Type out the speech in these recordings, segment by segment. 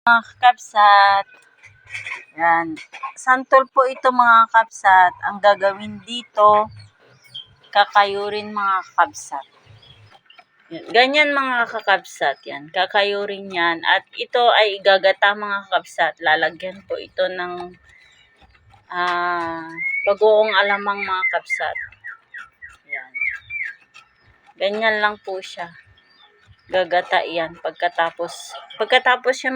Mga kakabsat, yan. Santol po ito mga kakabsat. Ang gagawin dito, kakayurin mga kakabsat. Yan. Ganyan mga kakabsat, yan. Kakayurin yan. At ito ay igagata mga kakabsat. Lalagyan po ito ng bagoong alamang mga kakabsat. Yan. Ganyan lang po siya. Gagata yan pagkatapos siya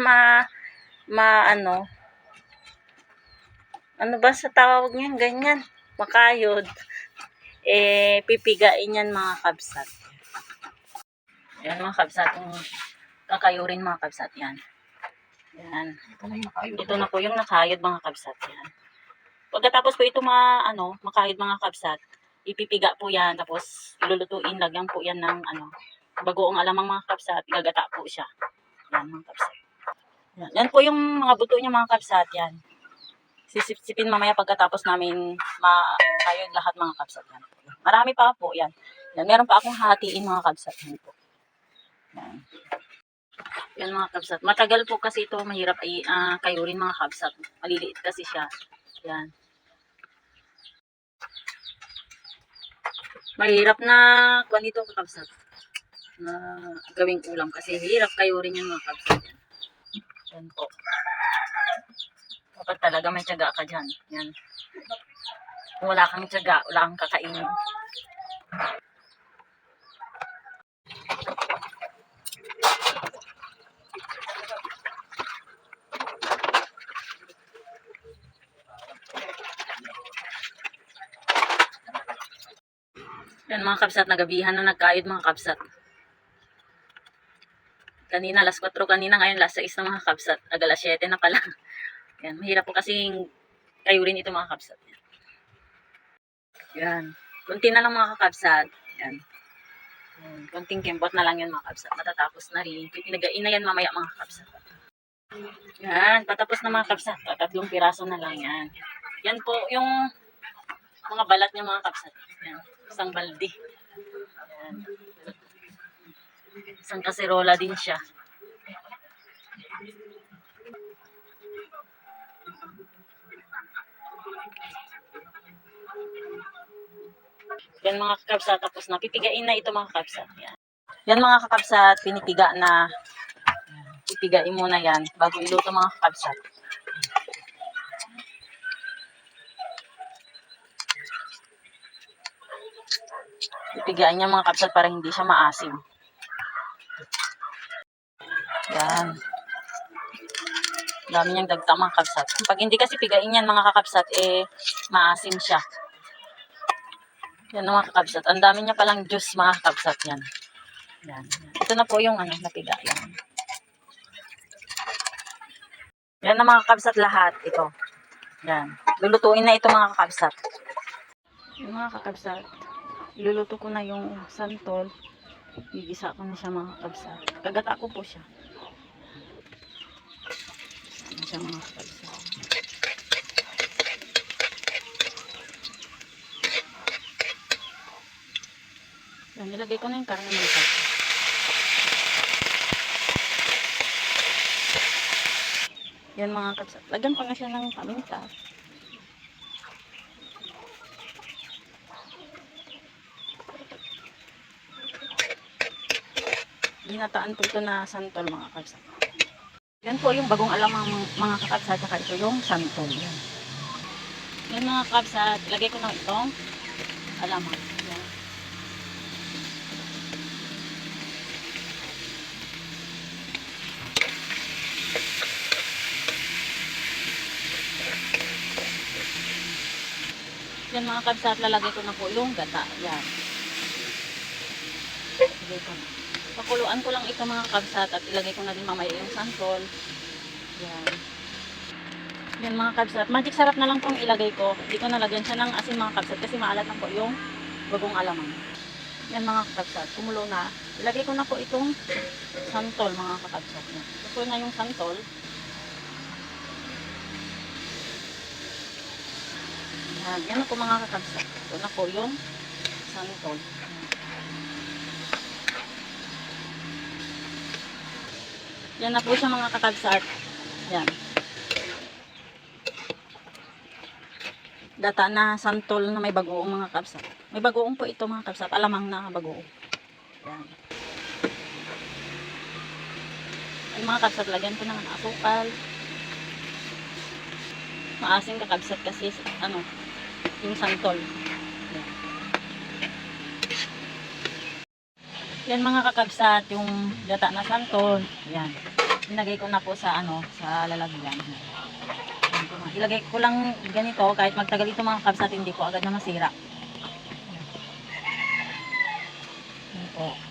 ano ba sa tawag niyan, ganyan, makayod, pipigain yan mga kabsat. Yan mga kabsat, kakayurin mga kabsat, yan. Yan. Ito na po yung nakayod mga kabsat, yan. Pagkatapos po ito makayod mga kabsat, ipipiga po yan, tapos ilulutuin, lagyan po yan ng bagoong alamang mga kabsat, gagata po siya. Yan mga kabsat. Yan po yung mga buto niya mga kabsat, yan. Sisipsipin mamaya pagkatapos namin makayod lahat mga kabsat. Yan. Marami pa po yan. Meron pa akong hatiin mga kabsat. Yan po. Yan. Yan mga kabsat. Matagal po kasi ito, mahirap kayurin mga kabsat. Maliliit kasi siya. Yan. Mahirap na kuwan ito kabsat. Na gawing ulam kasi hirap kayurin yan mga kabsat. Yan po. Dapat talaga may tiyaga ka dyan. Yan. Kung wala kang tiyaga, wala kang kakainin. Yan mga kabsat, nagabihan na nagkayod mga kabsat. Kanina, alas 4 kanina, ngayon alas 6 na mga kabsat. Alas 7 na pala. Yan, mahirap po kasing kayurin ito mga kabsat. Yan. Kunti na lang mga kabsat. Yan. Kunting kembot na lang yan mga kabsat. Matatapos na rin. Pinagain na yan mamaya mga kabsat. Yan. Patapos na mga kabsat. 3 piraso na lang yan. Yan po yung mga balat niya mga kabsat. Yan. Isang balde. Yan. Isang kaserola din siya. Yan mga kakabsat, tapos na. Pipigain na ito mga kakabsat. Yan mga kakabsat, pinipiga na. Pipigain muna yan bago iluto mga kakabsat. Pipigain niya mga kakabsat para hindi siya maasim. Yan. Dami niyang dagta mga kakabsat. Pag hindi kasi pigain yan mga kakabsat, maasim siya. Yan mga kakabsat. Ang dami niya palang juice mga kakabsat yan. Yan. Ito na po yung napiga. Yan. Yan na mga kakabsat lahat. Ito. Yan. Lulutuin na ito mga kakabsat. Yung mga kakabsat. Iluluto ko na yung santol. Gigisa ko na siya mga kakabsat. Kagata ko po siya. Ano siya mga kakabsat. Yan. Nilagay ko na yung karne mga kakabsat. Yan mga kakabsat. Lagyan pa nga siya ng paminta. Ginataan po ito na santol mga kakabsat. Yan po yung bagong alamang mga kakabsat. Saka ito yung santol. Yan. Yan mga kakabsat. Lagay ko na itong alamang. Yan. Yan mga kakabsat. Lalagay ko na po yung gata. Yan. Lagay ko na. Pakuluan ko lang ito mga kabsat at ilagay ko na din mamaya yung santol. Yan. Yan mga kabsat. Magic sarap na lang itong ilagay ko. Hindi ko nalagyan siya ng asin mga kabsat kasi maalat na po yung bagong alamang. Yan mga kabsat. Kumulo na. Ilagay ko na po itong santol mga kabsat. Ito na yung santol. Yan na po mga kabsat. Ito na po yung santol. Yan na po siya mga kakabsat. Yan. Gata na santol na may bagoong mga kabsat. May bagoong po ito mga kabsat. Alamang na bagoong. Yan. Ay mga kabsat, lagyan ko ng asukal. Maasim kakabsat kasi ano, yung santol. Yan. Yan mga kakabsat, yung gata na santol. Yan. Inagay ko na po sa ano, sa lalagyan. Ilagay ko lang ganito kahit magtagal ito mga kabsat, hindi ko agad na masira. Yan po.